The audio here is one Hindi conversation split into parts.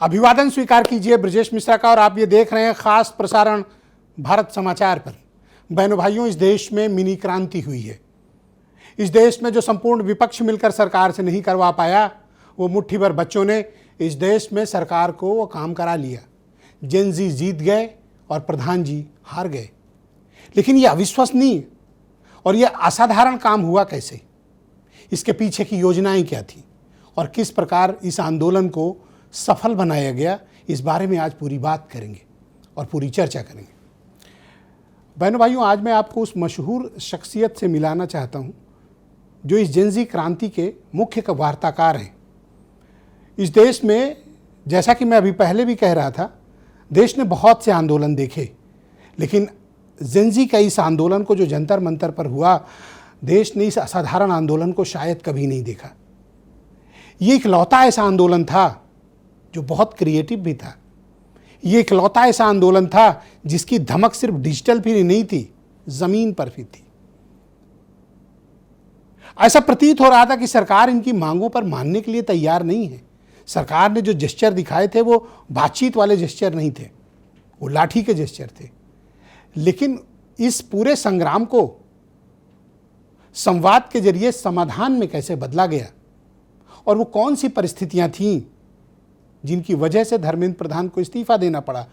अभिवादन स्वीकार कीजिए ब्रजेश मिश्रा का। और आप ये देख रहे हैं खास प्रसारण भारत समाचार पर। बहनों भाइयों, इस देश में मिनी क्रांति हुई है। इस देश में जो संपूर्ण विपक्ष मिलकर सरकार से नहीं करवा पाया, वो मुट्ठी भर बच्चों ने इस देश में सरकार को वो काम करा लिया। जेन जी जीत गए और प्रधान जी हार गए। लेकिन ये अविश्वसनीय और ये असाधारण काम हुआ कैसे? इसके पीछे की योजनाएं क्या थी और किस प्रकार इस आंदोलन को सफल बनाया गया, इस बारे में आज पूरी बात करेंगे और पूरी चर्चा करेंगे। बहनों भाइयों, आज मैं आपको उस मशहूर शख्सियत से मिलाना चाहता हूं जो इस जेन जी क्रांति के मुख्य वार्ताकार हैं। इस देश में, जैसा कि मैं अभी पहले भी कह रहा था, देश ने बहुत से आंदोलन देखे, लेकिन जेन जी का इस आंदोलन को जो जंतर मंतर पर हुआ, देश ने इस असाधारण आंदोलन को शायद कभी नहीं देखा। ये इकलौता ऐसा आंदोलन था जो बहुत क्रिएटिव भी था। ये इकलौता ऐसा आंदोलन था जिसकी धमक सिर्फ डिजिटल भी नहीं थी, जमीन पर भी थी। ऐसा प्रतीत हो रहा था कि सरकार इनकी मांगों पर मानने के लिए तैयार नहीं है। सरकार ने जो जेस्चर दिखाए थे वो बातचीत वाले जेस्चर नहीं थे, वो लाठी के जेस्चर थे। लेकिन इस पूरे संग्राम को संवाद के जरिए समाधान में कैसे बदला गया और वो कौन सी परिस्थितियां थीं जिनकी वजह से धर्मेंद्र प्रधान को इस्तीफा देना पड़ा,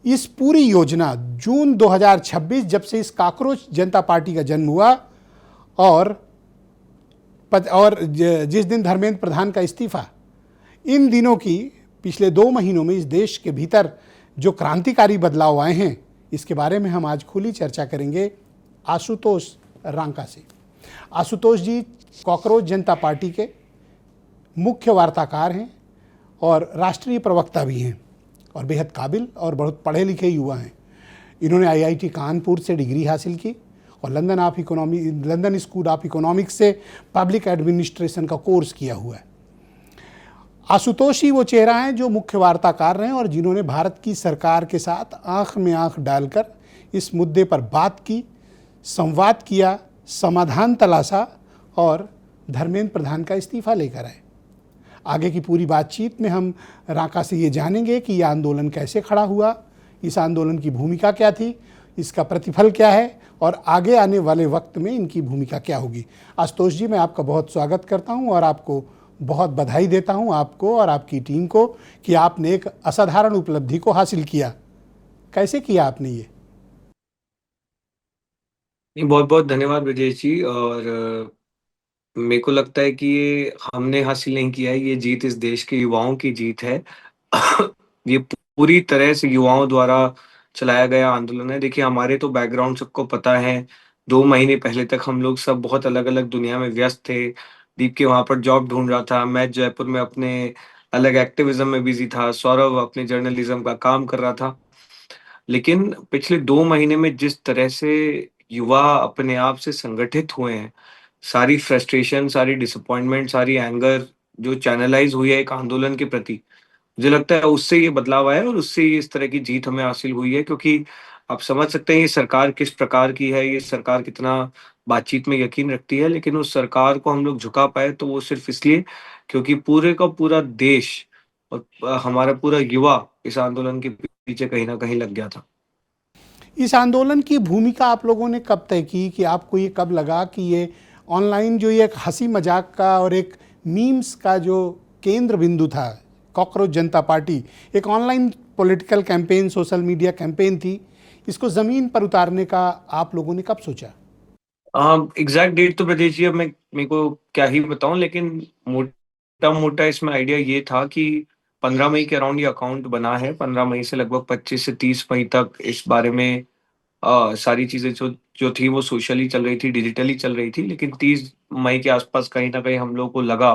इस पूरी योजना जून 2026 जब से इस कॉकरोच जनता पार्टी का जन्म हुआ और जिस दिन धर्मेंद्र प्रधान का इस्तीफा, इन दिनों की पिछले 2 महीनों में इस देश के भीतर जो क्रांतिकारी बदलाव आए हैं, इसके बारे में हम आज खुली चर्चा करेंगे आशुतोष रांका से। आशुतोष जी कॉकरोच जनता पार्टी के मुख्य वार्ताकार हैं और राष्ट्रीय प्रवक्ता भी हैं और बेहद काबिल और बहुत पढ़े लिखे युवा हैं। इन्होंने आईआईटी कानपुर से डिग्री हासिल की और लंदन स्कूल ऑफ इकोनॉमिक्स से पब्लिक एडमिनिस्ट्रेशन का कोर्स किया हुआ है। आशुतोष ही वो चेहरा हैं जो मुख्य वार्ताकार रहे और जिन्होंने भारत की सरकार के साथ आंख में आंख डालकर इस मुद्दे पर बात की, संवाद किया, समाधान तलाशा और धर्मेंद्र प्रधान का इस्तीफा लेकर आए। आगे की पूरी बातचीत में हम रांका से ये जानेंगे कि यह आंदोलन कैसे खड़ा हुआ, इस आंदोलन की भूमिका क्या थी, इसका प्रतिफल क्या है और आगे आने वाले वक्त में इनकी भूमिका क्या होगी। आशुतोष जी, मैं आपका बहुत स्वागत करता हूं और आपको बहुत बधाई देता हूं, आपको और आपकी टीम को, कि आपने एक असाधारण उपलब्धि को हासिल किया। कैसे किया आपने ये? बहुत बहुत धन्यवाद ब्रजेश जी। और मेरे को लगता है कि ये हमने हासिल नहीं किया है, ये जीत इस देश के युवाओं की जीत है। ये पूरी तरह से युवाओं द्वारा चलाया गया आंदोलन है। देखिए, हमारे तो बैकग्राउंड सबको पता है। 2 महीने पहले तक हम लोग सब बहुत अलग-अलग दुनिया में व्यस्त थे। दीप के वहाँ पर जॉब ढूँढ रहा था, मैं जयपुर में अपने अलग एक्टिविज़्म में बिज़ी था, सौरभ अपने जर्नलिज़्म का काम कर रहा था। लेकिन पिछले 2 महीने में जिस तरह से युवा अपने आप से संगठित हुए हैं, सारी फ्रस्ट्रेशन, सारी डिसअपॉइंटमेंट, सारी एंगर जो चैनलाइज़ हुई है एक आंदोलन के प्रति, मुझे लगता है उससे ये बदलाव आया है और उससे ये इस तरह की जीत हमें हासिल हुई है। क्योंकि आप समझ सकते हैं ये सरकार किस प्रकार की है, ये सरकार कितना बातचीत में यकीन रखती है। लेकिन उस सरकार को हम लोग झुका पाए तो वो सिर्फ़ इसलिए क्योंकि पूरे का पूरा देश और हमारा पूरा युवा इस आंदोलन के पीछे कहीं न कहीं लग गया था। इस आंदोलन की भूमिका आप लोगों ने कब तय की, कि आपको ये कब लगा कि ये ऑनलाइन जो ये एक हंसी मजाक का और एक मीम्स का जो केंद्र बिंदु था, कॉकरोच जनता पार्टी एक online political campaign, social media campaign थी, इसको ज़मीन पर उतारने का आप लोगों ने कब सोचा? एग्ज़ैक्ट डेट तो ब्रजेश जी अब मेरे को क्या ही बताऊँ, लेकिन मोटा-मोटा इसमें आइडिया ये था कि 15 मई के अराउंड ये अकाउंट बना है। 15 मई से लगभग 25 से 30 मई तक इस बारे में सारी चीज़ें जो जो थी वो सोशली चल रही थी, डिजिटली चल रही थी। लेकिन 30 मई के आसपास कहीं न कहीं हम लोगों को लगा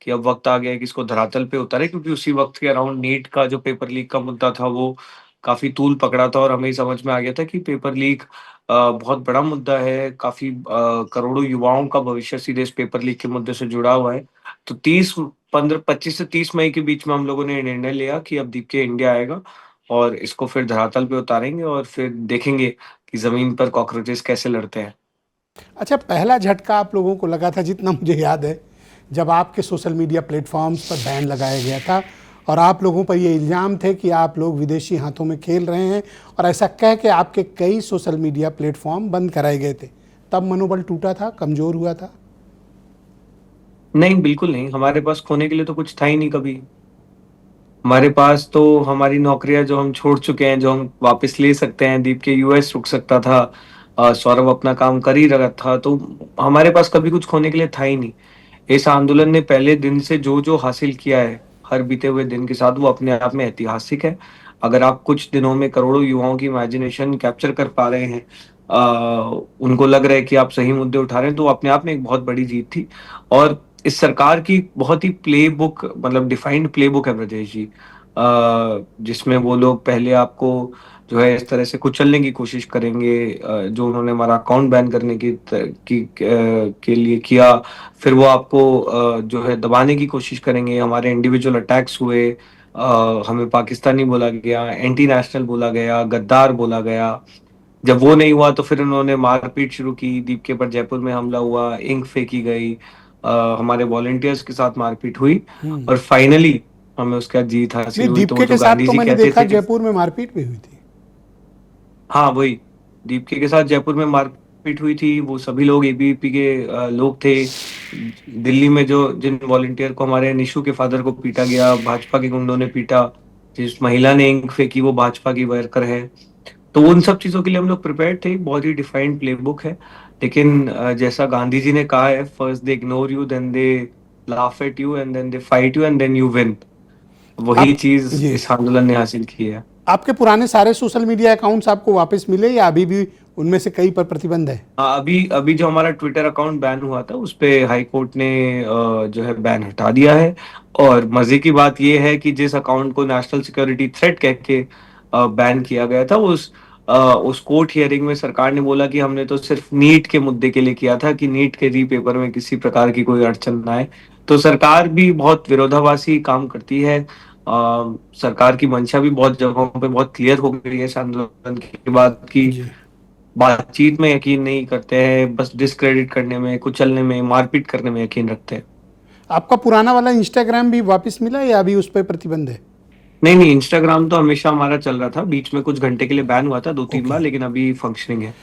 कि अब वक़्त आ गया है कि इसको धरातल पे उतारें, क्योंकि उसी वक़्त के अराउंड नीट का जो पेपर लीक का मुद्दा था वो काफ़ी तूल पकड़ा था और हमें समझ में आ गया था कि पेपर लीक बहुत बड़ा मुद्दा है। काफ़ी करोड़ों युवाओं का भविष्य सीधे इस पेपर लीक के मुद्दे से जुड़ा हुआ है। तो 25 से 30 मई के बीच में हम लोगों ने निर्णय लिया कि अब दीप के इंडिया आएगा और इसको फिर धरातल पे उतारेंगे और फिर देखेंगे कि ज़मीन पर कॉकरोचेस कैसे लड़ते हैं। अच्छा, पहला झटका आप लोगों को लगा था, जितना मुझे याद है, जब आपके सोशल मीडिया प्लेटफॉर्म्स पर बैन लगाया गया था और आप लोगों पर ये इल्ज़ाम थे कि आप लोग विदेशी हाथों में खेल रहे हैं, और ऐसा कह के आपके कई सोशल मीडिया प्लेटफॉर्म बंद कराए गए थे। तब मनोबल टूटा था, कमज़ोर हुआ था? नहीं, बिल्कुल नहीं। हमारे पास खोने के लिए तो कुछ था ही नहीं कभी। हमारे पास तो हमारी नौकरियाँ जो हम छोड़ चुके हैं, जो हम वापस ले सकते हैं। दीप के यूएस रुक सकता था, सौरभ अपना काम कर ही रहा था, तो हमारे पास कभी कुछ खोने के लिए था ही नहीं। इस आंदोलन ने पहले दिन से जो-जो हासिल किया है, हर बीते हुए दिन के साथ, वो अपने आप में ऐतिहासिक है। अगर आप कुछ दिनों में करोड़ों युवाओं की इमेजिनेशन कैप्चर कर पा रहे हैं, उनको लग रहा है कि आप सही मुद्दे उठा रहे हैं, तो वो अपने आप में एक बहुत बड़ी जीत थी। और इस सरकार की बहुत ही प्लेबुक, मतलब डिफाइंड प्लेबुक है ब्रजेश जी, जिसमें वो लोग पहले आपको जो है इस तरह से कुचलने की कोशिश करेंगे, जो उन्होंने हमारा अकाउंट बैन करने के लिए किया। फिर वो आपको जो है दबाने की कोशिश करेंगे। हमारे इंडिविजुअल अटैक्स हुए, हमें पाकिस्तानी बोला गया, एंटी नेशनल बोला गया, गद्दार बोला गया। जब वो नहीं हुआ तो फिर उन्होंने मारपीट शुरू की। दीप के पर जयपुर में हमला हुआ, इंक फेंकी गई, हमारे वॉलंटियर्स के साथ मारपीट हुई, और फाइनली हमें उसका जीत नहीं, हासिल हुई। तो वो दीपके जो के साथ गांधी तो जी मैंने कहते देखा थे कि जयपुर में मारपीट भी हुई थी। हाँ, वही दीपके के साथ जयपुर में मारपीट हुई थी। वो सभी लोग एबीवीपी के लोग थे। दिल्ली में जो जिन वॉलंटियर को, हमारे निशु के फादर को पीटा गया, भाजपा के गुंडों ने पीटा। जिस महिला ने इंक फेंकी वो भाजपा की वर्कर है। तो उन सब चीजों के लिए हम लोग प्रिपेयर्ड थे। बहुत ही डिफाइंड प्लेबुक है। लेकिन जैसा गांधी जी ने कहा है, first they ignore you, then they laugh at you, and then they fight you, and then you win. वही आप चीज जी, इस आंदोलन ने हासिल की है। आपके पुराने सारे सोशल मीडिया अकाउंट्स आपको वापस मिले, या अभी भी उनमें से कई पर प्रतिबंध है? हाँ, अभी अभी जो हमारा ट्विटर अकाउंट बैन हुआ था, उस पे हाई कोर्ट ने जो है बैन हटा दिया है। और मजे की बात ये है कि जिस अकाउंट को नेशनल सिक्योरिटी थ्रेट कह के बैन किया गया था, उस कोर्ट हियरिंग में सरकार ने बोला कि हमने तो सिर्फ नीट के मुद्दे के लिए किया था, कि नीट के रीपेपर में किसी प्रकार की कोई अड़चन ना आए। तो सरकार भी बहुत विरोधाभासी काम करती है। सरकार की मंशा भी बहुत जगहों पे बहुत क्लियर हो गई है इस आंदोलन के बाद, की जी। बातचीत में यकीन नहीं करते हैं, बस डिस्क्रेडिट करने में, कुचलने में, मारपीट करने में यकीन रखते हैं। आपका पुराना वाला इंस्टाग्राम भी वापस मिला, या अभी उस पर प्रतिबंध है? नहीं, नहीं, इंस्टाग्राम तो हमेशा हमारा चल रहा था। बीच में कुछ घंटे के लिए बैन हुआ था 2-3 ओके। बार, लेकिन अभी फंक्शनिंग है।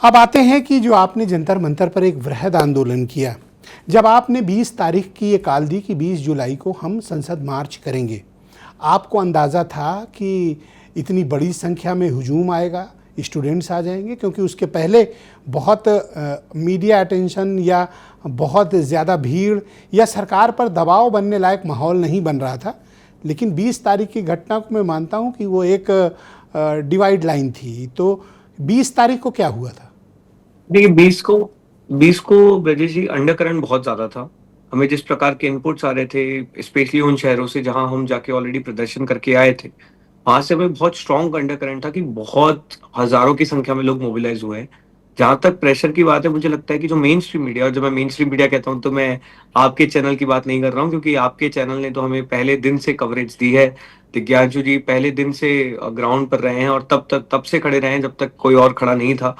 अब आते हैं कि जो आपने जंतर मंतर पर एक वृहद आंदोलन किया, जब आपने 20 तारीख की ये कॉल दी कि 20 जुलाई को हम संसद मार्च करेंगे, आपको अंदाज़ा था कि इतनी बड़ी संख्या में हुजूम आएगा, स्टूडेंट्स आ जाएंगे? क्योंकि उसके पहले बहुत मीडिया अटेंशन या बहुत ज़्यादा भीड़ या सरकार पर दबाव बनने लायक माहौल नहीं बन रहा था। लेकिन 20 तारीख की घटना को मैं मानता हूँ कि वो एक डिवाइड लाइन थी। तो 20 तारीख को क्या हुआ था? देखिए, 20 को ब्रजेश जी, अंडरकरंट बहुत ज्यादा था। हमें जिस प्रकार के इनपुट्स आ रहे थे, स्पेशली उन शहरों से जहां हम जाके ऑलरेडी प्रदर्शन करके आए थे, वहां से हमें बहुत स्ट्रॉन्ग अंडरकरंट था कि बहुत हजारों की संख्या में लोग मोबिलाइज हुए हैं। जहां तक प्रेशर की बात है, मुझे लगता है कि जो मेन स्ट्रीम मीडिया, और जब मैं मेन स्ट्रीम मीडिया कहता हूं तो मैं आपके चैनल की बात नहीं कर रहा हूँ, क्योंकि आपके चैनल ने तो हमें पहले दिन से कवरेज दी है। दिग्यांशु जी पहले दिन से ग्राउंड पर रहे हैं, और तब से खड़े रहे हैं जब तक कोई और खड़ा नहीं था।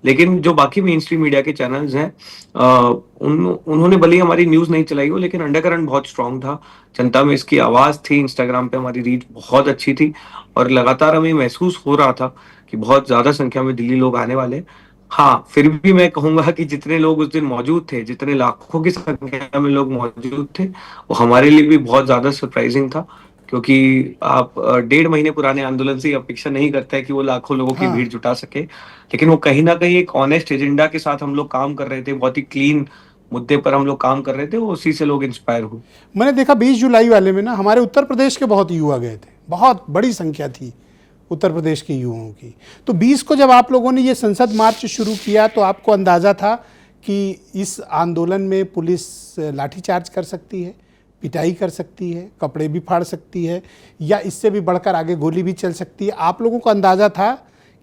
लेकिन जो बाकी मेन स्ट्रीम मीडिया के चैनल्स हैं, उन्होंने भले ही हमारी न्यूज नहीं चलाई हो, लेकिन अंडरकरंट बहुत स्ट्रांग था। जनता में इसकी आवाज थी। इंस्टाग्राम पे हमारी रीच बहुत अच्छी थी, और लगातार हमें महसूस हो रहा था कि बहुत ज्यादा संख्या में दिल्ली लोग आने वाले हैं। हाँ, फिर भी मैं कहूंगा कि जितने लोग उस दिन मौजूद थे, जितने लाखों की संख्या में लोग मौजूद थे, वो हमारे लिए भी बहुत ज्यादा सरप्राइजिंग था। क्योंकि आप 1.5 महीने पुराने आंदोलन से अपेक्षा नहीं करते हैं कि वो लाखों लोगों की हाँ। भीड़ जुटा सके। लेकिन वो कहीं ना कहीं एक ऑनेस्ट एजेंडा के साथ हम लोग काम कर रहे थे, बहुत ही क्लीन मुद्दे पर हम लोग काम कर रहे थे, वो उसी से लोग इंस्पायर हुए। मैंने देखा 20 जुलाई वाले में ना हमारे उत्तर प्रदेश के बहुत युवा गए थे, बहुत बड़ी संख्या थी उत्तर प्रदेश के युवाओं की। तो 20 को जब आप लोगों ने ये संसद मार्च शुरू किया, तो आपको अंदाज़ा था कि इस आंदोलन में पुलिस लाठीचार्ज कर सकती है, पिटाई कर सकती है, कपड़े भी फाड़ सकती है, या इससे भी बढ़कर आगे गोली भी चल सकती है? आप लोगों को अंदाज़ा था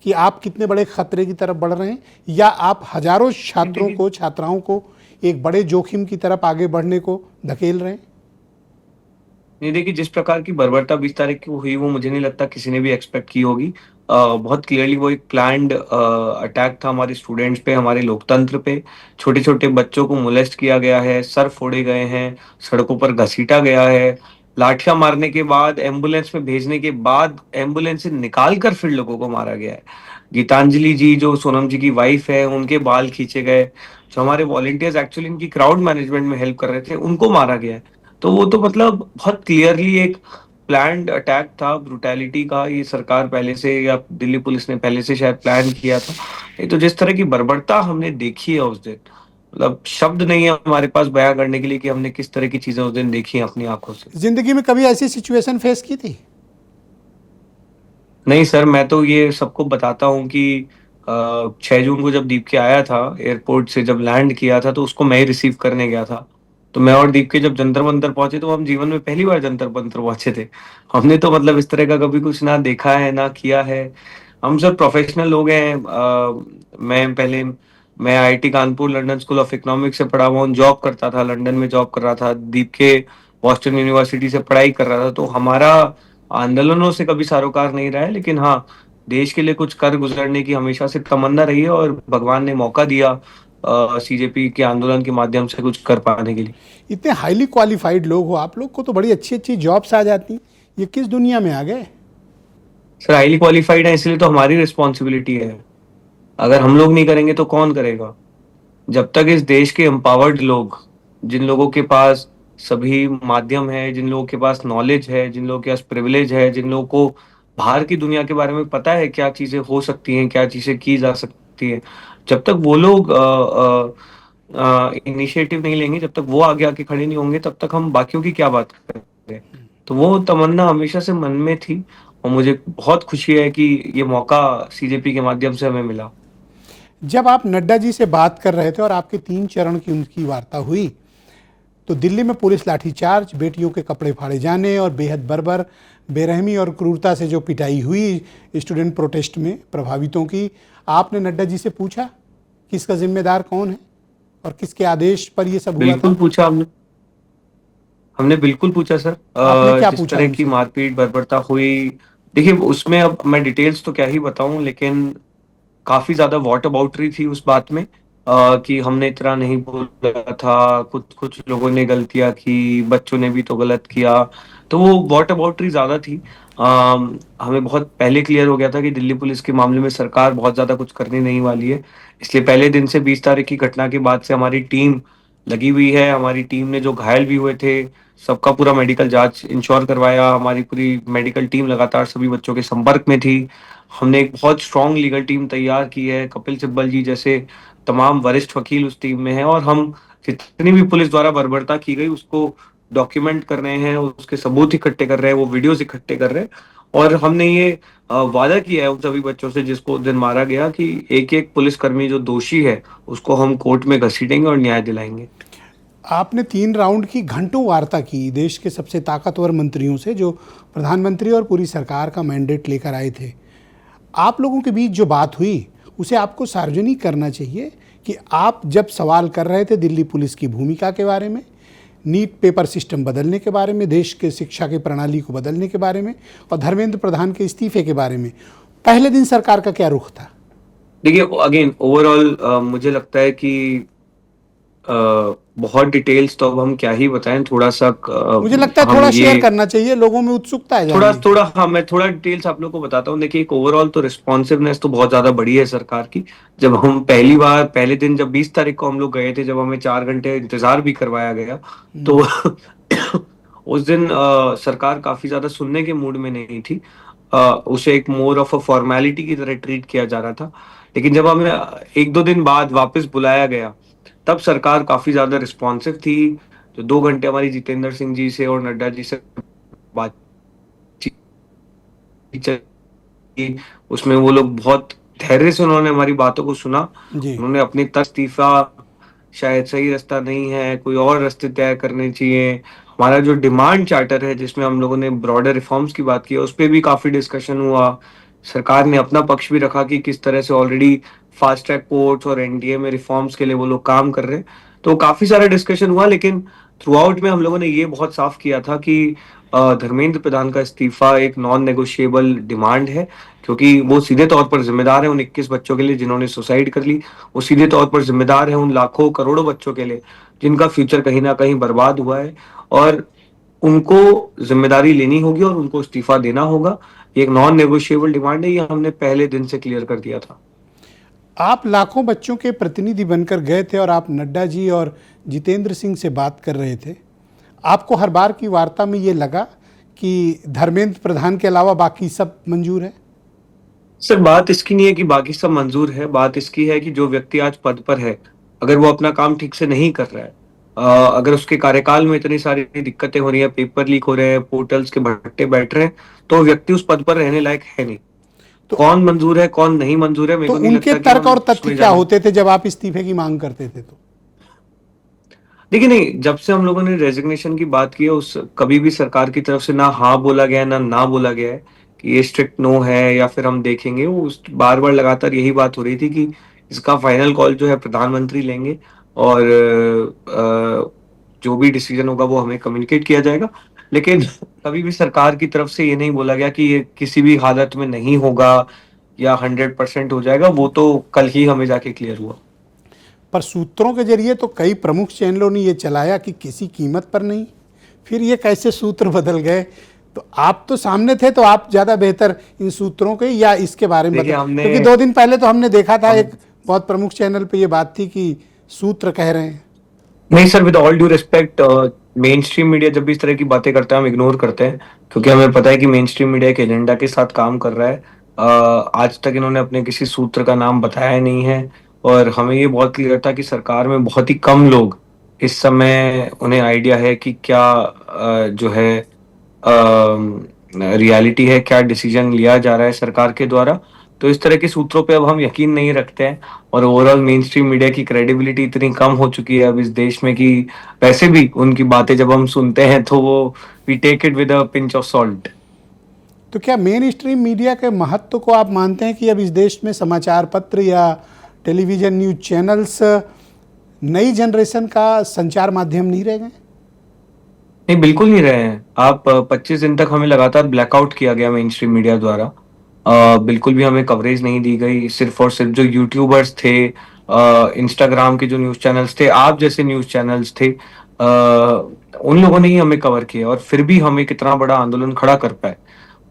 कि आप कितने बड़े खतरे की तरफ बढ़ रहे हैं, या आप हजारों छात्रों को, छात्राओं को एक बड़े जोखिम की तरफ आगे बढ़ने को धकेल रहे हैं? नहीं, देखिए, जिस प्रकार की बर्बरता 20 तारीख को हुई, वो मुझे नहीं लगता किसी ने भी एक्सपेक्ट की होगी। बहुत क्लियरली वो एक प्लान्ड अटैक था हमारे स्टूडेंट्स पे, हमारे लोकतंत्र पे। छोटे छोटे बच्चों को मोलेस्ट किया गया है, सर फोड़े गए हैं, सड़कों पर घसीटा गया है। लाठियां मारने के बाद, एम्बुलेंस में भेजने के बाद, एम्बुलेंस से निकाल कर फिर लोगों को मारा गया है। गीतांजलि जी जो सोनम जी की वाइफ है, उनके बाल खींचे गए। जो हमारे वॉलंटियर्स एक्चुअली इनकी क्राउड मैनेजमेंट में हेल्प कर रहे थे, उनको मारा गया है। तो वो तो मतलब बहुत क्लियरली एक प्लान्ड अटैक था, ब्रुटैलिटी का। ये सरकार पहले से या दिल्ली पुलिस ने पहले से शायद प्लान किया था। नहीं तो जिस तरह की बर्बरता हमने देखी है उस दिन, मतलब शब्द नहीं है हमारे पास बयां करने के लिए कि हमने किस तरह की चीजें उस दिन देखी हैं अपनी आंखों से। जिंदगी में कभी ऐसी सिचुएशन फेस की थी? नहीं सर, मैं तो ये सबको बताता हूँ कि 6 जून को जब दीप के आया था एयरपोर्ट से, जब लैंड किया था, तो उसको मैं ही रिसीव करने गया था। तो मैं और दीप के जब जंतर मंतर पहुंचे, तो हम जीवन में पहली बार जंतर मंतर पहुंचे थे। हमने तो मतलब इस तरह का कभी कुछ ना देखा है ना किया है। हम सब प्रोफेशनल लोग हैं। मैं IIT Kanpur London school of economics से पढ़ा हुआ हूँ, जॉब करता था, लंदन में जॉब कर रहा था। दीप के बॉस्टन यूनिवर्सिटी से पढ़ाई कर रहा था। तो हमारा आंदोलनों से कभी सरोकार नहीं रहा है, लेकिन हाँ, देश के लिए कुछ कर गुजरने की हमेशा से तमन्ना रही है, और भगवान ने मौका दिया सीजेपी के आंदोलन के माध्यम से कुछ कर पाने के लिए। इतने हाईली क्वालिफाइड लोग हो आप लोग, को तो बड़ी अच्छी अच्छी जॉब्स आ जाती। ये किस दुनिया में आ गए? सर, हाईली क्वालिफाइड है इसलिए तो हमारी रिस्पॉन्सिबिलिटी है। अगर हम लोग नहीं करेंगे तो कौन करेगा? जब तक इस देश के एम्पावर्ड लोग, जिन लोगों के पास सभी माध्यम है, जिन लोगों के पास नॉलेज है, जिन लोगों के पास प्रिविलेज है, जिन लोगों को बाहर की दुनिया के बारे में पता है, क्या चीजें हो सकती हैं, क्या चीजें की जा सकती हैं, जब तक वो लोग इनिशिएटिव नहीं लेंगे, जब तक वो आगे आके खड़े नहीं होंगे, तब तक हम बाकियों की क्या बात करें। तो वो तमन्ना हमेशा से मन में थी, और मुझे बहुत खुशी है कि ये मौका सीजेपी के माध्यम से हमें मिला। जब आप नड्डा जी से बात कर रहे थे और आपके 3 चरण की उनकी वार्ता हुई, तो दिल्ली में पुलिस लाठीचार्ज, बेटियों के कपड़े फाड़े जाने और बेहद बर्बर, बेरहमी और क्रूरता से जो पिटाई हुई स्टूडेंट प्रोटेस्ट में प्रभावितों की, आपने नड्डा जी से पूछा कि इसका जिम्मेदार कौन है और किसके आदेश पर यह सब हुआ बिल्कुल था? पूछा हमने। हमने बिल्कुल पूछा सर। आपने क्या जिस पूछा तरह की उनसे? मारपीट बर्बरता हुई, देखिए उसमें अब मैं डिटेल्स तो क्या ही बताऊं, लेकिन काफी ज्यादा वॉट अबाउटरी थी उस बात में। कि हमने इतना नहीं बोला था, कुछ कुछ लोगों ने गलतियां की, बच्चों ने भी तो गलत किया। तो वो वॉट अबाउटरी ज्यादा थी। हमें बहुत पहले क्लियर हो गया था कि दिल्ली पुलिस के मामले में सरकार बहुत ज्यादा कुछ करने नहीं वाली है। इसलिए पहले दिन से 20 तारीख की घटना के बाद से हमारी टीम लगी हुई है। हमारी टीम ने जो घायल भी हुए थे, सबका पूरा मेडिकल जांच इंश्योर करवाया। हमारी पूरी मेडिकल टीम लगातार सभी बच्चों के संपर्क में थी। हमने एक बहुत स्ट्रांग लीगल टीम तैयार की है, कपिल सिब्बल जी जैसे तमाम वरिष्ठ वकील उस टीम में हैं, और हम जितनी भी पुलिस द्वारा बर्बरता की गई उसको डॉक्यूमेंट कर रहे हैं, उसके सबूत इकट्ठे कर रहे हैं, वो वीडियोस इकट्ठे कर रहे हैं। और हमने ये वादा किया है उन सभी बच्चों से जिसको उस दिन मारा गया, कि एक एक पुलिसकर्मी जो दोषी है उसको हम कोर्ट में घसीटेंगे और न्याय दिलाएंगे। आपने 3 राउंड की घंटों वार्ता की देश के सबसे ताकतवर मंत्रियों से, जो प्रधानमंत्री और पूरी सरकार का मैंडेट लेकर आए थे। आप लोगों के बीच जो बात हुई उसे आपको सार्वजनिक करना चाहिए कि आप जब सवाल कर रहे थे दिल्ली पुलिस की भूमिका के बारे में, नीट पेपर सिस्टम बदलने के बारे में, देश के शिक्षा की प्रणाली को बदलने के बारे में और धर्मेंद्र प्रधान के इस्तीफे के बारे में, पहले दिन सरकार का क्या रुख था? देखिए, अगेन ओवरऑल मुझे लगता है कि बहुत डिटेल्स तो अब हम क्या ही बताएं, थोड़ा सा मुझे लगता है हम थोड़ा ये शेयर करना चाहिए, लोगों में उत्सुकता है थोड़ा जानने की। थोड़ा हाँ, मैं थोड़ा डिटेल्स आप लोगों को बताता हूँ। देखिए, एक ओवरऑल तो रिस्पॉन्सिवनेस तो बहुत ज्यादा बड़ी है सरकार की। जब हम पहली बार पहले दिन जब 20 तारीख को हम लोग गए थे, जब हमें 4 घंटे इंतजार भी करवाया गया, तो उस दिन सरकार काफी ज्यादा सुनने के मूड में नहीं थी। उसे एक मोर ऑफ अ फॉर्मेलिटी की तरह ट्रीट किया जा रहा था। लेकिन जब हमें 1-2 दिन बाद वापस बुलाया गया, तब सरकार काफी ज्यादा रिस्पॉन्सिव थी। जो 2 घंटे हमारी जितेंद्र सिंह जी से और नड्डा जी से बातचीत चली, उसमें वो लोग बहुत धैर्य से उन्होंने हमारी बातों को सुना। जी। उन्होंने अपनी तरफ इस्तीफा, शायद सही रास्ता नहीं है, कोई और रास्ते तय करने चाहिए। हमारा जो डिमांड चार्टर है, जिसमें हम लोगों ने ब्रॉडर रिफॉर्म्स की बात की, उस पर भी काफी डिस्कशन हुआ। सरकार ने अपना पक्ष भी रखा कि किस तरह से ऑलरेडी फास्ट ट्रैक कोर्ट्स और एनडीए में रिफॉर्म्स के लिए वो लोग काम कर रहे हैं। तो काफी सारा डिस्कशन हुआ, लेकिन थ्रू आउट में हम लोगों ने ये बहुत साफ किया था कि धर्मेंद्र प्रधान का इस्तीफा एक नॉन नेगोशिएबल डिमांड है, क्योंकि वो सीधे तौर पर जिम्मेदार है उन 21 बच्चों के लिए जिन्होंने सुसाइड कर ली। वो सीधे तौर पर जिम्मेदार है उन लाखों करोड़ों बच्चों के लिए जिनका फ्यूचर कहीं ना कहीं बर्बाद हुआ है। और उनको जिम्मेदारी लेनी होगी और उनको इस्तीफा देना होगा। ये एक नॉन नेगोशिएबल डिमांड है, ये हमने पहले दिन से क्लियर कर दिया था। आप लाखों बच्चों के प्रतिनिधि बनकर गए थे और आप नड्डा जी और जितेंद्र सिंह से बात कर रहे थे। आपको हर बार की वार्ता में ये लगा कि धर्मेंद्र प्रधान के अलावा बाकी सब मंजूर है? सर, बात इसकी नहीं है कि बाकी सब मंजूर है, बात इसकी है कि जो व्यक्ति आज पद पर है, अगर वो अपना काम ठीक से नहीं कर रहा है, अगर उसके कार्यकाल में इतनी सारी दिक्कतें हो रही हैं, पेपर लीक हो रहे हैं, पोर्टल्स के भट्टे बैठ रहे हैं, तो वो व्यक्ति उस पद पर रहने लायक है नहीं। तो कौन मंजूर है, कौन नहीं मंजूर है, मेरे तो को नहीं उनके लगता कि तर्क हम और तथ्य उसमें क्या जाना। होते थे जब आप इस्तीफे की मांग करते थे तो? देखिए, नहीं, जब से हम लोगों ने रेजिग्नेशन की बात की है, उस कभी भी सरकार की तरफ से ना हाँ बोला गया है, ना बोला गया है कि ये स्ट्रिक्ट नो है या फिर हम देखेंगे। वो बार बार लगातार यही बात हो रही थी कि इसका फाइनल कॉल जो है प्रधानमंत्री लेंगे और जो भी डिसीजन होगा वो हमें कम्युनिकेट किया जाएगा। लेकिन कभी भी सरकार की तरफ से ये नहीं बोला गया कि ये किसी भी हालत में नहीं होगा या 100% हो जाएगा। वो तो कल ही हमें जाके क्लियर हुआ। पर सूत्रों के जरिए तो कई प्रमुख चैनलों ने ये चलाया कि किसी कीमत पर नहीं। फिर ये कैसे सूत्र बदल गए? तो आप तो सामने थे, तो आप ज़्यादा बेहतर इन सूत्रों के या इसके बारे में देखिए, बताएं, क्योंकि 2 दिन पहले तो हमने देखा था हम एक बहुत प्रमुख चैनल पे ये बात थी कि सूत्र कह रहे हैं। नहीं sir, with all due respect, main stream media जब भी इस तरह की बातें करता है हम इग्नोर करते हैं, क्योंकि हमें पता है कि मेन स्ट्रीम मीडिया एक एजेंडा के साथ काम कर रहा है। आज तक इन्होंने अपने किसी सूत्र का नाम बताया नहीं है और हमें ये बहुत क्लियर था कि सरकार में बहुत ही कम लोग इस समय उन्हें आइडिया है कि क्या जो है रियलिटी है, क्या डिसीजन लिया जा रहा है सरकार के द्वारा। तो इस तरह के सूत्रों पे अब हम यकीन नहीं रखते हैं और ओवरऑल मेन स्ट्रीम मीडिया की क्रेडिबिलिटी इतनी कम हो चुकी है अब इस देश में कि वैसे भी उनकी बातें जब हम सुनते हैं तो वो we take it with a pinch of salt. तो क्या मेन स्ट्रीम मीडिया के महत्व को आप मानते हैं कि अब इस देश में समाचार पत्र या टेलीविज़न न्यूज़ चैनल्स नई जनरेशन का संचार माध्यम नहीं रह गए? नहीं, बिल्कुल नहीं रहे हैं। आप 25 दिन तक हमें लगातार ब्लैकआउट किया गया मेन स्ट्रीम मीडिया द्वारा। बिल्कुल भी हमें कवरेज नहीं दी गई। सिर्फ और सिर्फ जो यूट्यूबर्स थे, इंस्टाग्राम के जो न्यूज़ चैनल्स थे, आप जैसे न्यूज़ चैनल्स थे, उन लोगों ने ही हमें कवर किया और फिर भी हम एक इतना बड़ा आंदोलन खड़ा कर पाए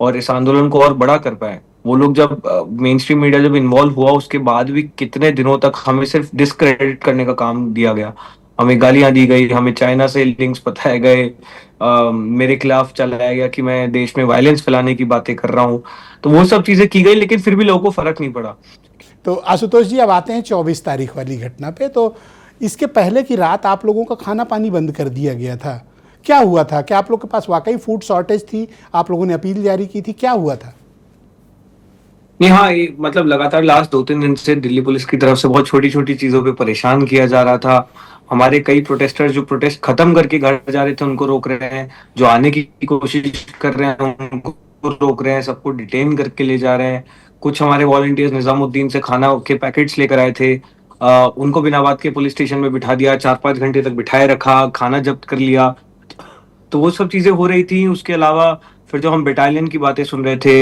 और इस आंदोलन को और बड़ा कर पाए। वो लोग जब मेन स्ट्रीम मीडिया जब इन्वॉल्व हुआ उसके बाद भी कितने दिनों तक हमें सिर्फ डिस्क्रेडिट करने का काम दिया गया। हमें गालियां दी गई, हमें चाइना से लिंक्स बताए गए, मेरे खिलाफ चलाया गया कि मैं देश में वायलेंस फैलाने की बातें कर रहा हूँ। तो वो सब चीजें की गई लेकिन फिर भी लोगों को फर्क नहीं पड़ा। तो आशुतोष जी, अब आते हैं 24 तारीख वाली घटना पे। तो इसके पहले की रात आप लोगों का खाना पानी बंद कर दिया गया था। क्या हुआ था? क्या आप लोग के पास वाकई फूड शॉर्टेज थी? आप लोगों ने अपील जारी की थी? क्या हुआ था? नहीं, हाँ, ये मतलब लगातार लास्ट 2-3 दिन से दिल्ली पुलिस की तरफ से बहुत छोटी छोटी चीजों पे परेशान किया जा रहा था। हमारे कई प्रोटेस्टर्स जो प्रोटेस्ट खत्म करके घर जा रहे थे उनको रोक रहे हैं, जो आने की कोशिश कर रहे हैं उनको रोक रहे हैं, सबको डिटेन करके ले जा रहे हैं। कुछ हमारे वॉलंटियर्स निजामुद्दीन से खाना के पैकेट्स लेकर आए थे, उनको बिना बात के पुलिस स्टेशन में बिठा दिया, 4-5 घंटे तक बिठाए रखा, खाना जब्त कर लिया। तो वो सब चीजें हो रही थी। उसके अलावा फिर जो हम बटालियन की बातें सुन रहे थे,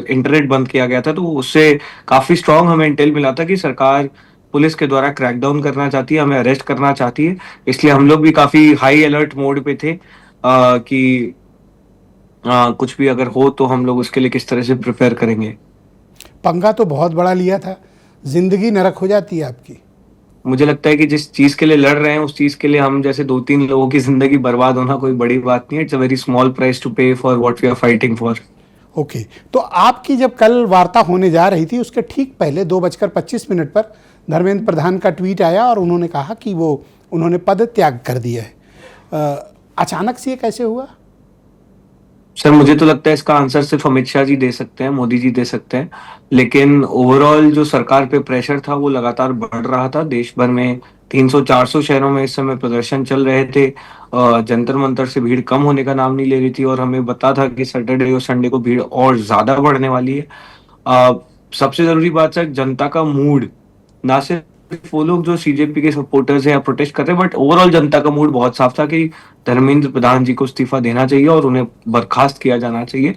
इंटरनेट बंद किया गया था, तो उससे काफी स्ट्रांग हमें इंटेल मिला था कि सरकार पुलिस के द्वारा क्रैकडाउन करना चाहती है, हमें अरेस्ट करना चाहती है। इसलिए हम लोग भी काफी हाई अलर्ट मोड पे थे कि कुछ भी अगर हो तो हम लोग उसके लिए किस तरह से प्रिपेयर करेंगे। पंगा तो बहुत बड़ा लिया था, जिंदगी नरक हो जाती है आपकी। मुझे लगता है कि जिस चीज के लिए लड़ रहे हैं उस चीज के लिए हम जैसे 2-3 लोगों की जिंदगी बर्बाद होना कोई बड़ी बात नहीं है। It's a very small price to pay for what we are fighting for. Okay, तो आपकी जब कल वार्ता होने जा रही थी उसके ठीक पहले 2:25 पर धर्मेंद्र प्रधान का ट्वीट आया और उन्होंने कहा कि वो उन्होंने पद त्याग कर दिया है। अचानक से ये कैसे हुआ? सर, मुझे तो लगता है इसका आंसर सिर्फ अमित शाह जी दे सकते हैं, मोदी जी दे सकते हैं। लेकिन ओवरऑल जो सरकार पे प्रेशर था वो लगातार बढ़ रहा था। देश भर में 300-400 शहरों में इस समय प्रदर्शन चल रहे थे। जंतर मंतर से भीड़ कम होने का नाम नहीं ले रही थी और हमें पता था कि सैटरडे और संडे को भीड़ और ज्यादा बढ़ने वाली है। अ, सबसे जरूरी बात सर, जनता का मूड, ना सिर्फ वो लोग जो सीजेपी के सपोर्टर्स हैं या प्रोटेस्ट कर रहे हैं, बट ओवरऑल जनता का मूड बहुत साफ था कि धर्मेंद्र प्रधान जी को इस्तीफा देना चाहिए और उन्हें बर्खास्त किया जाना चाहिए।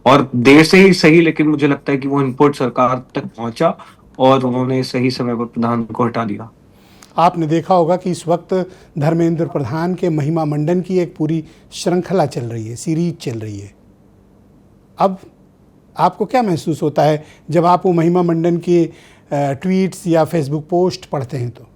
और देर से ही सही, लेकिन मुझे लगता है कि वो इनपुट सरकार तक पहुंचा और उन्होंने सही समय पर प्रधान को हटा दिया। आपने देखा होगा कि इस वक्त धर्मेंद्र प्रधान के महिमा मंडन की एक पूरी श्रृंखला चल रही है, सीरीज चल रही है। अब आपको क्या महसूस होता है जब आप वो महिमा मंडन के ट्वीट्स या फेसबुक पोस्ट पढ़ते हैं तो?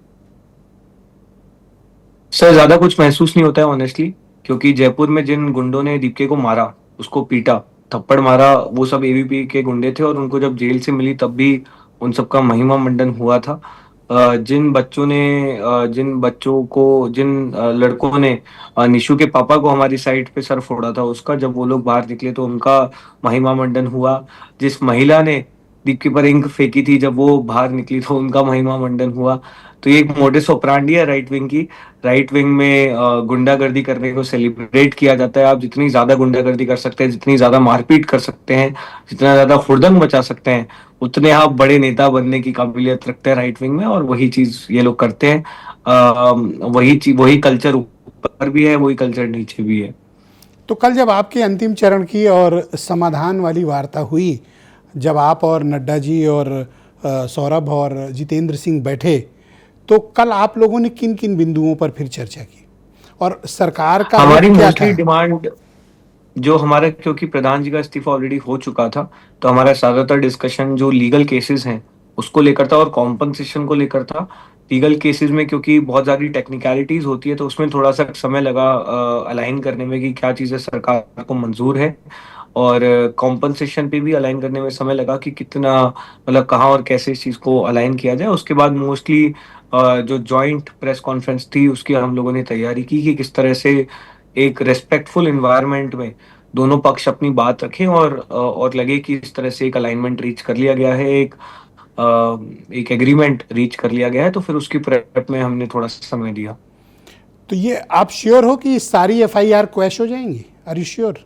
सर ज्यादा कुछ महसूस नहीं होता है ऑनेस्टली, क्योंकि जयपुर में जिन गुंडों ने दीपिका को मारा, उसको पीटा, थप्पड़ मारा, वो सब एबीपी के गुंडे थे और उनको जब जेल से मिली तब भी उन सबका महिमा मंडन हुआ था। जिन बच्चों को, जिन लड़कों ने निशु के पापा को हमारी साइट पे सर फोड़ा था, उसका जब वो लोग बाहर निकले तो उनका महिमा मंडन हुआ। जिस महिला ने दीपिका पर इंक फेंकी थी, जब वो बाहर निकली तो उनका महिमा मंडन हुआ। तो ये एक मोडिस ऑपरेंडी है राइट विंग की। राइट विंग में गुंडागर्दी करने को सेलिब्रेट किया जाता है। आप जितनी ज्यादा गुंडागर्दी कर सकते हैं, जितनी ज्यादा मारपीट कर सकते हैं, जितना ज्यादा हुड़दंग मचा सकते हैं, उतने आप बड़े नेता बनने की काबिलियत रखते हैं राइट विंग में, और वही चीज ये लोग करते हैं। वही कल्चर ऊपर भी है, वही कल्चर नीचे भी है। तो कल जब आपके अंतिम चरण की और समाधान वाली वार्ता हुई, जब आप और नड्डा जी और सौरभ और जितेंद्र सिंह बैठे, तो कल आप लोगों ने किन किन बिंदुओं पर फिर चर्चा की और सरकार का हमारी रुख क्या मोस्टली था? डिमांड जो हमारा, क्योंकि प्रधान जी का इस्तीफा ऑलरेडी हो चुका था, तो हमारा ज्यादातर डिस्कशन जो लीगल केसेस हैं उसको लेकर था और कॉम्पनसेशन को लेकर था। लीगल केसेस में क्योंकि बहुत सारी टेक्निकलिटीज होती है, तो उसमें थोड़ा सा समय लगा अलाइन करने में कि क्या चीजें सरकार को मंजूर है, और कॉम्पनसेशन पे भी अलाइन करने में समय लगा कि कितना, मतलब कहाँ और कैसे इस चीज को अलाइन किया जाए। उसके बाद मोस्टली जो जॉइंट प्रेस कॉन्फ्रेंस थी उसकी हम लोगों ने तैयारी की कि किस तरह से एक रेस्पेक्टफुल इन्वायरमेंट में दोनों पक्ष अपनी बात रखें, और लगे कि इस तरह से एक अलाइनमेंट रीच कर लिया गया है, एक एग्रीमेंट रीच कर लिया गया है। तो फिर उसकी प्रेप में हमने थोड़ा सा समय दिया। तो ये आप श्योर हो कि सारी एफआईआर क्वैश हो जाएंगी? Are you sure?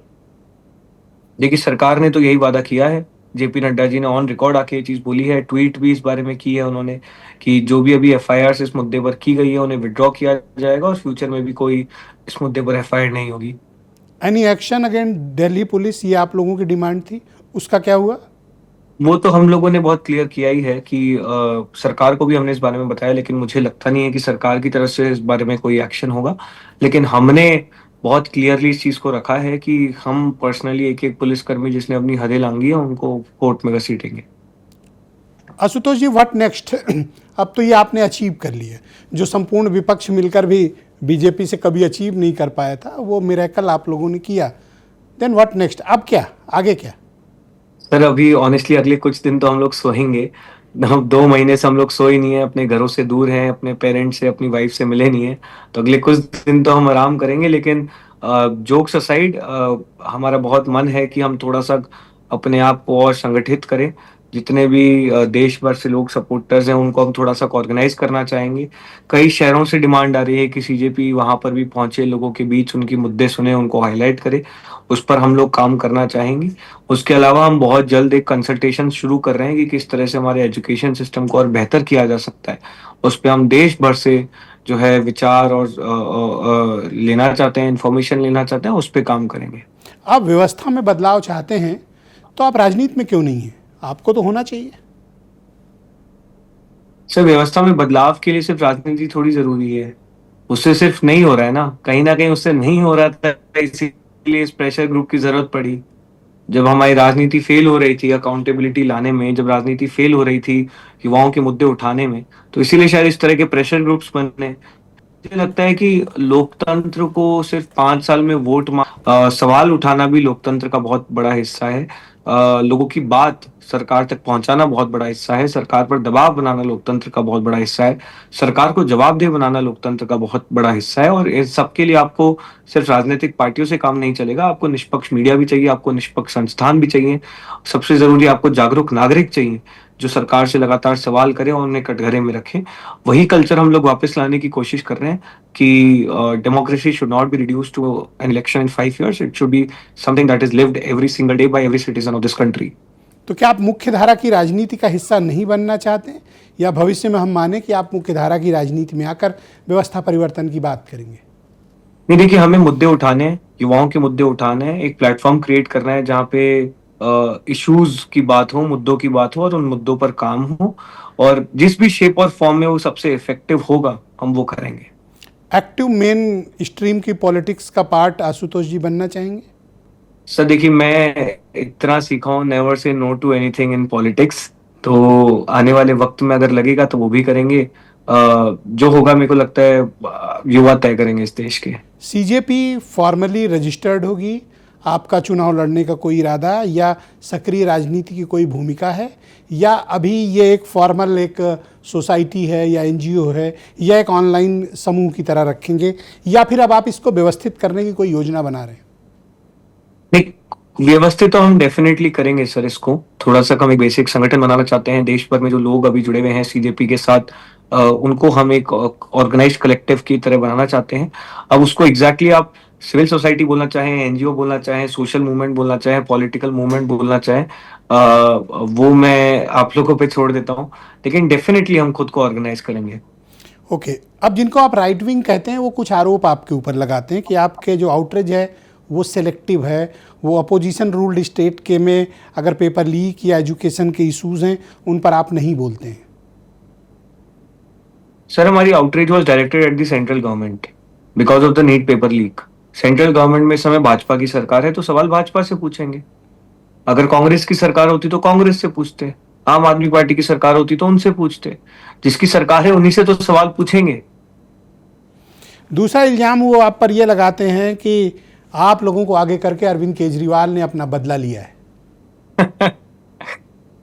देखिए, सरकार ने तो यही वादा किया है। जेपी नड्डा जी ने ऑन रिकॉर्ड आके ये चीज बोली है, ट्वीट भी इस बारे में की है उन्होंने, कि जो भी अभी एफआईआर इस मुद्दे पर की गई है उन्हें विड्रॉ किया जाएगा और फ्यूचर में भी कोई इस मुद्दे पर एफआईआर नहीं होगी। Any action against Delhi police, ये आप लोगों की डिमांड थी, उसका क्या हुआ? वो तो हम लोगों ने बहुत क्लियर किया ही है कि सरकार को भी हमने इस बारे में बताया, लेकिन मुझे लगता नहीं है कि सरकार की तरफ से इस बारे में कोई एक्शन होगा। लेकिन हमने बहुत क्लियरली इस चीज को रखा है कि हम पर्सनली एक एक पुलिसकर्मी जिसने अपनी हदें लांगी है उनको कोर्ट में घसीटेंगे। आशुतोष जी, व्हाट नेक्स्ट? अब तो ये आपने अचीव कर लिया, जो संपूर्ण विपक्ष मिलकर भी बीजेपी से कभी अचीव नहीं कर पाया था, वो मिरेकल आप लोगों ने किया। Then what next? अब क्या, आगे क्या? सर अभी ऑनेस्टली अगले कुछ दिन तो हम लोग सोएंगे। हम 2 महीने से हम लोग सोए नहीं है, अपने घरों से दूर हैं, अपने पेरेंट्स से, अपनी वाइफ से मिले नहीं है। तो अगले कुछ दिन तो हम आराम करेंगे, लेकिन जोक्स असाइड, हमारा बहुत मन है कि हम थोड़ा सा अपने आप को और संगठित करें। जितने भी देश भर से लोग सपोर्टर्स हैं उनको हम थोड़ा सा ऑर्गेनाइज करना चाहेंगे। कई शहरों से डिमांड आ रही है कि सीजेपी वहां पर भी पहुंचे, लोगों के बीच उनकी मुद्दे सुने, उनको हाईलाइट करे। उस पर हम लोग काम करना चाहेंगे। उसके अलावा हम बहुत जल्द एक कंसल्टेशन शुरू कर रहे हैं कि किस तरह से हमारे एजुकेशन सिस्टम को और बेहतर किया जा सकता है। उस पर हम देश भर से जो है विचार और लेना चाहते हैं, इंफॉर्मेशन लेना चाहते हैं, उस पर काम करेंगे। आप व्यवस्था में बदलाव चाहते हैं तो आप राजनीति में क्यों नहीं हैं? आपको तो होना चाहिए। सर व्यवस्था में बदलाव के लिए सिर्फ राजनीति थोड़ी जरूरी है, उससे सिर्फ नहीं हो रहा है ना कहीं उससे नहीं हो रहा था, इसीलिए इस प्रेशर ग्रुप की जरूरत पड़ी। जब हमारी राजनीति फेल हो रही थी अकाउंटेबिलिटी लाने में, जब राजनीति फेल हो रही थी युवाओं के मुद्दे उठाने में, तो इसीलिए शायद इस तरह के प्रेशर ग्रुप्स बने। मुझे लगता है कि लोकतंत्र को सिर्फ 5 साल में सवाल उठाना भी लोकतंत्र का बहुत बड़ा हिस्सा है। लोगों की बात सरकार तक पहुंचाना बहुत बड़ा हिस्सा है। सरकार पर दबाव बनाना लोकतंत्र का बहुत बड़ा हिस्सा है। सरकार को जवाबदेह बनाना लोकतंत्र का बहुत बड़ा हिस्सा है। और इस सबके लिए आपको सिर्फ राजनीतिक पार्टियों से काम नहीं चलेगा, आपको निष्पक्ष मीडिया भी चाहिए, आपको निष्पक्ष संस्थान भी चाहिए। सबसे जरूरी आपको जागरूक नागरिक चाहिए जो सरकार से लगातार सवाल करें और उन्हें कटघरे में रखें। वही कल्चर हम लोग वापस लाने की कोशिश कर रहे हैं कि democracy should not be reduced to an election in 5 years, it should be something that is lived every single day by every citizen of this country. तो क्या आप मुख्य धारा की राजनीति का हिस्सा नहीं बनना चाहते हैं, या भविष्य में हम माने कि आप मुख्य धारा की राजनीति में आकर व्यवस्था परिवर्तन की बात करेंगे? नहीं, देखिए, हमें मुद्दे उठाने हैं, युवाओं के मुद्दे उठाने हैं, एक प्लेटफॉर्म क्रिएट करना है जहाँ पे इश्यूज की बात हो, मुद्दों की बात हो और उन मुद्दों पर काम हो, और जिस भी शेप और फॉर्म में वो सबसे इफेक्टिव होगा हम वो करेंगे। एक्टिव मेन स्ट्रीम की पॉलिटिक्स का पार्ट आशुतोष जी बनना चाहेंगे? सर देखिए, मैं इतना सीखा हूँ, never say no to anything in politics. तो आने वाले वक्त में अगर लगेगा तो वो भी करेंगे। जो होगा मेरे को लगता है युवा तय करेंगे इस देश के। सीजेपी फॉर्मली रजिस्टर्ड होगी? आपका चुनाव लड़ने का कोई इरादा या सक्रिय राजनीति की कोई भूमिका है, या अभी ये एक फॉर्मल एक सोसाइटी है या एनजीओ है या एक ऑनलाइन समूह की तरह रखेंगे, या फिर अब आप इसको व्यवस्थित करने की कोई योजना बना रहे हैं? नहीं, व्यवस्थित तो हम डेफिनेटली करेंगे सर। इसको थोड़ा सा हम एक बेसिक संगठन बनाना चाहते हैं। देश भर में जो लोग अभी जुड़े हुए हैं सीजेपी के साथ, उनको हम एक ऑर्गेनाइज्ड कलेक्टिव की तरह बनाना चाहते हैं। अब उसको एग्जैक्टली आप सिविल सोसाइटी बोलना चाहें, एनजीओ बोलना चाहें, सोशल मूवमेंट बोलना चाहें, पॉलिटिकल मूवमेंट बोलना चाहें, वो मैं आप लोगों पे छोड़ देता हूँ। लेकिन डेफिनेटली हम खुद को ऑर्गेनाइज करेंगे। ओके, अब जिनको आप राइट विंग कहते हैं वो कुछ आरोप आपके ऊपर लगाते हैं कि आपके जो आउटरीच है वो सेलेक्टिव है, वो अपोजिशन रूल्ड स्टेट के में अगर पेपर लीक या एजुकेशन के इश्यूज हैं उन पर आप नहीं बोलते हैं। सर हमारी outreach was directed at the central government because of the NEET paper leak. Central government में इस समय भाजपा की सरकार है तो सवाल भाजपा से पूछेंगे। अगर कांग्रेस की सरकार होती तो कांग्रेस से पूछते, आम आदमी पार्टी की सरकार होती तो उनसे पूछते। जिसकी सरकार है उन्हीं से तो सवाल पूछेंगे। दूसरा इल्ज़ाम वो आप पर ये लगाते हैं कि आप लोगों को आगे करके अरविंद केजरीवाल ने अपना बदला लिया है।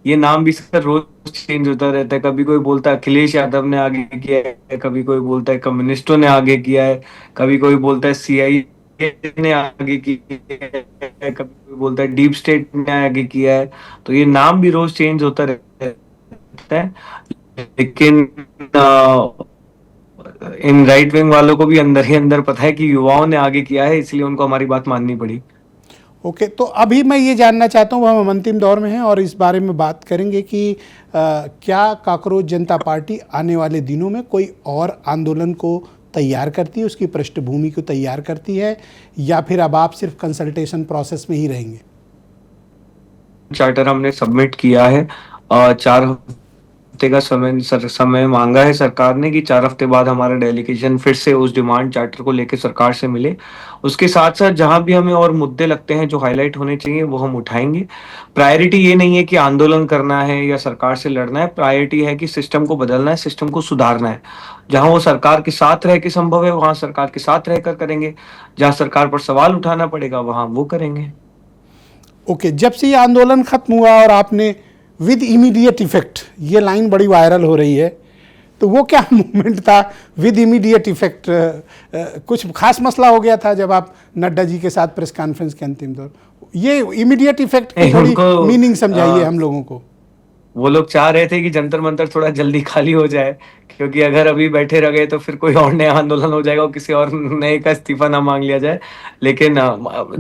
ये नाम भी सर रोज चेंज होता रहता है। कभी कोई बोलता है अखिलेश यादव ने आगे किया है, कभी कोई बोलता है कम्युनिस्टों ने आगे किया है, कभी कोई बोलता है सीआईए ने आगे किया है, कभी कोई बोलता है डीप स्टेट ने आगे किया है। तो ये नाम भी रोज चेंज होता रहता है। लेकिन इन राइट विंग वालों को भी अंदर ही अंदर पता है कि युवाओं ने आगे किया है, इसलिए उनको हमारी बात माननी पड़ी। ओके, तो अभी मैं ये जानना चाहता हूँ, हम अंतिम दौर में हैं और इस बारे में बात करेंगे कि क्या काकरोच जनता पार्टी आने वाले दिनों में कोई और आंदोलन को तैयार करती है, उसकी पृष्ठभूमि को तैयार करती है, या फिर अब आप सिर्फ कंसल्टेशन प्रोसेस में ही रहेंगे? चार्टर हमने सबमिट किया है। 4 हफ्ते का समय मांगा है सरकार ने कि 4 हफ्ते बाद हमारा डेलीगेशन फिर से उस डिमांड चार्टर को लेकर सरकार से मिले। उसके साथ साथ जहां भी हमें और मुद्दे लगते हैं जो हाईलाइट होने चाहिए वो हम उठाएंगे। प्रायोरिटी ये नहीं है कि आंदोलन करना है या सरकार से लड़ना है। प्रायोरिटी है कि सिस्टम को बदलना है, सिस्टम को सुधारना है। जहां वो सरकार के साथ रह के संभव है वहां सरकार के साथ रहकर करेंगे, जहां सरकार पर सवाल उठाना पड़ेगा वहां वो करेंगे। ओके, जब से ये आंदोलन खत्म हुआ और आपने विद इमीडिएट इफेक्ट, ये लाइन बड़ी वायरल हो रही है, तो वो क्या मूवमेंट था विद इमीडिएट इफेक्ट? कुछ खास मसला हो गया था जब आप नड्डा जी के साथ प्रेस कॉन्फ्रेंस के अंतिम दौर, ये इमीडिएट इफेक्ट की थोड़ी मीनिंग समझाइए हम लोगों को। वो लोग चाह रहे थे कि जंतर मंतर थोड़ा जल्दी खाली हो जाए, क्योंकि अगर अभी बैठे रह गए तो फिर कोई और नया आंदोलन हो जाएगा और किसी और नए का इस्तीफा ना मांग लिया जाए। लेकिन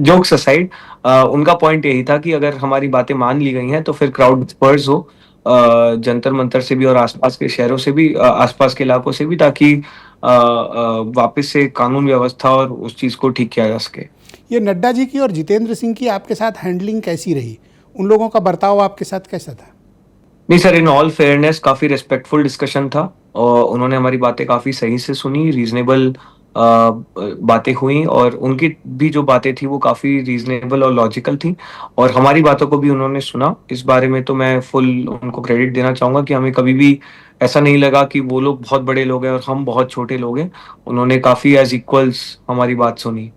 जोक्स असाइड, उनका पॉइंट यही था कि अगर हमारी बातें मान ली गई हैं तो फिर क्राउड डिस्पर्स हो जंतर मंतर से भी और आसपास के शहरों से भी, आसपास के इलाकों से भी, ताकि वापस से कानून व्यवस्था और उस चीज को ठीक किया जा सके। ये नड्डा जी की और जितेंद्र सिंह की आपके साथ हैंडलिंग कैसी रही? उन लोगों का बर्ताव आपके साथ कैसा था? नहीं सर, इन ऑल फेयरनेस काफी रिस्पेक्टफुल डिस्कशन था और उन्होंने हमारी बातें काफी सही से सुनी, रीजनेबल बातें हुई और उनकी भी जो बातें थी वो काफी रीजनेबल और लॉजिकल थी और हमारी बातों को भी उन्होंने सुना। इस बारे में तो मैं फुल उनको क्रेडिट देना चाहूंगा कि हमें कभी भी ऐसा नहीं लगा कि वो लोग बहुत बड़े लोग हैं और हम बहुत छोटे लोग हैं। उन्होंने काफी एज इक्वल्स हमारी बात सुनी।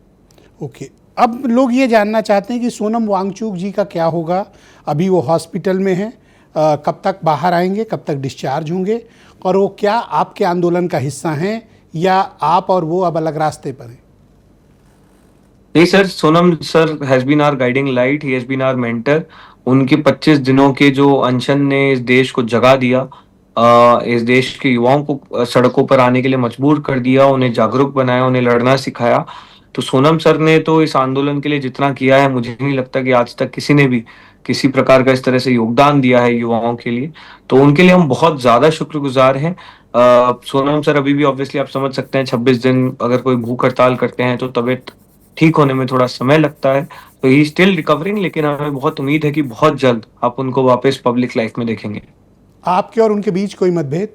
ओके, अब लोग ये जानना चाहते हैं कि सोनम वांगचुक जी का क्या होगा? अभी वो हॉस्पिटल में हैं, कब तक बाहर आएंगे, कब तक डिस्चार्ज होंगे, और वो क्या आपके आंदोलन का हिस्सा हैं या आप और वो अब अलग रास्ते पर हैं? नहीं sir, Sonam sir has been our guiding light, he has been our mentor. उनके 25 दिनों के जो अनशन ने इस देश को जगा दिया, इस देश के युवाओं को सड़कों पर आने के लिए मजबूर कर दिया, उन्हें जागरूक बनाया, उन्हें लड़ना सिखाया। तो सोनम सर ने तो इस आंदोलन के लिए जितना किया है, मुझे नहीं लगता कि आज तक किसी ने भी किसी प्रकार का इस तरह से योगदान दिया है युवाओं के लिए। तो उनके लिए हम बहुत ज्यादा शुक्रगुजार हैं। सोनम सर अभी भी ऑब्वियसली आप समझ सकते हैं 26 दिन अगर कोई भूख हड़ताल करते हैं तो तबीयत ठीक होने में थोड़ा समय लगता है, तो ही स्टिल रिकवरिंग, लेकिन हमें बहुत उम्मीद है कि बहुत जल्द आप उनको वापस पब्लिक लाइफ में देखेंगे। आपके और उनके बीच कोई मतभेद?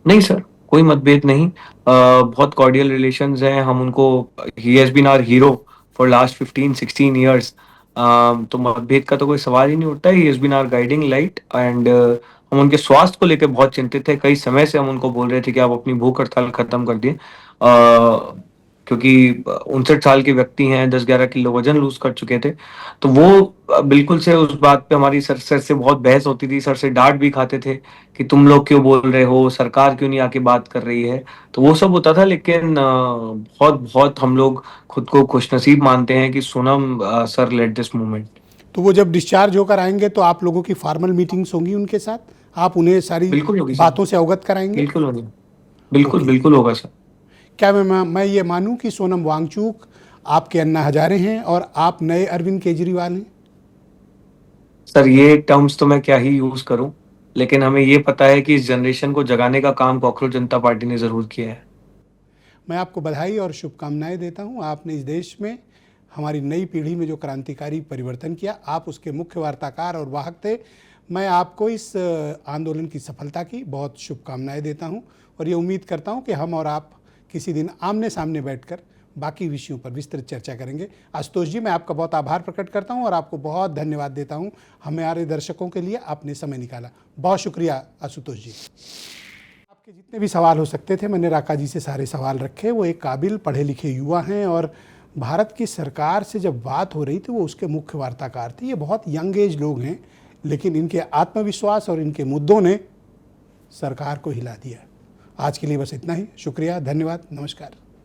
नहीं सर, कोई मतभेद नहीं। बहुत कॉर्डियल रिलेशंस हैं, हम उनको, he has been our hero for last 15-16 years. तो मतभेद का तो कोई सवाल ही नहीं उठता। He has been our guiding light, and हम उनके स्वास्थ्य को लेकर बहुत चिंतित थे। कई समय से हम उनको बोल रहे थे कि आप अपनी भूख हड़ताल खत्म कर दिए, क्योंकि 59 साल के व्यक्ति हैं, 10-11 किलो वजन लूज कर चुके थे। तो वो बिल्कुल से उस बात पे हमारी सर से बहुत बहस होती थी, सर से डांट भी खाते थे कि तुम लोग क्यों बोल रहे हो, सरकार क्यों नहीं आके बात कर रही है। तो वो सब होता था, लेकिन बहुत बहुत हम लोग खुद को खुशनसीब मानते हैं कि Sonam sir led this movement. तो वो जब डिस्चार्ज होकर आएंगे तो आप लोगों की फॉर्मल मीटिंग्स होंगी उनके साथ, आप उन्हें सारी बिल्कुल होगी सर, बातों से अवगत कराएंगे? बिल्कुल होगी, बिल्कुल ओके। बिल्कुल होगा सर। क्या मैं ये मानूं कि सोनम वांगचुक आपके अन्ना हजारे हैं और आप नए अरविंद केजरीवाल हैं? सर ये टर्म्स तो मैं क्या ही यूज करूं, लेकिन हमें ये पता है कि इस जनरेशन को जगाने का काम कॉकरोच जनता पार्टी ने जरूर किया है। मैं आपको बधाई और शुभकामनाएं देता हूं। आपने इस देश में हमारी नई पीढ़ी में जो क्रांतिकारी परिवर्तन किया, आप उसके मुख्य वार्ताकार और वाहक थे। मैं आपको इस आंदोलन की सफलता की बहुत शुभकामनाएं देता हूं और ये उम्मीद करता हूं कि हम और आप किसी दिन आमने सामने बैठकर बाकी विषयों पर विस्तृत चर्चा करेंगे। आशुतोष जी, मैं आपका बहुत आभार प्रकट करता हूं और आपको बहुत धन्यवाद देता हूं। हमारे दर्शकों के लिए आपने समय निकाला, बहुत शुक्रिया आशुतोष जी। आपके जितने भी सवाल हो सकते थे, मैंने राका जी से सारे सवाल रखे। वो एक काबिल पढ़े लिखे युवा हैं और भारत की सरकार से जब बात हो रही थी वो उसके मुख्य वार्ताकार थे। ये बहुत यंग एज लोग हैं, लेकिन इनके आत्मविश्वास और इनके मुद्दों ने सरकार को हिला दिया। आज के लिए बस इतना ही। शुक्रिया, धन्यवाद, नमस्कार।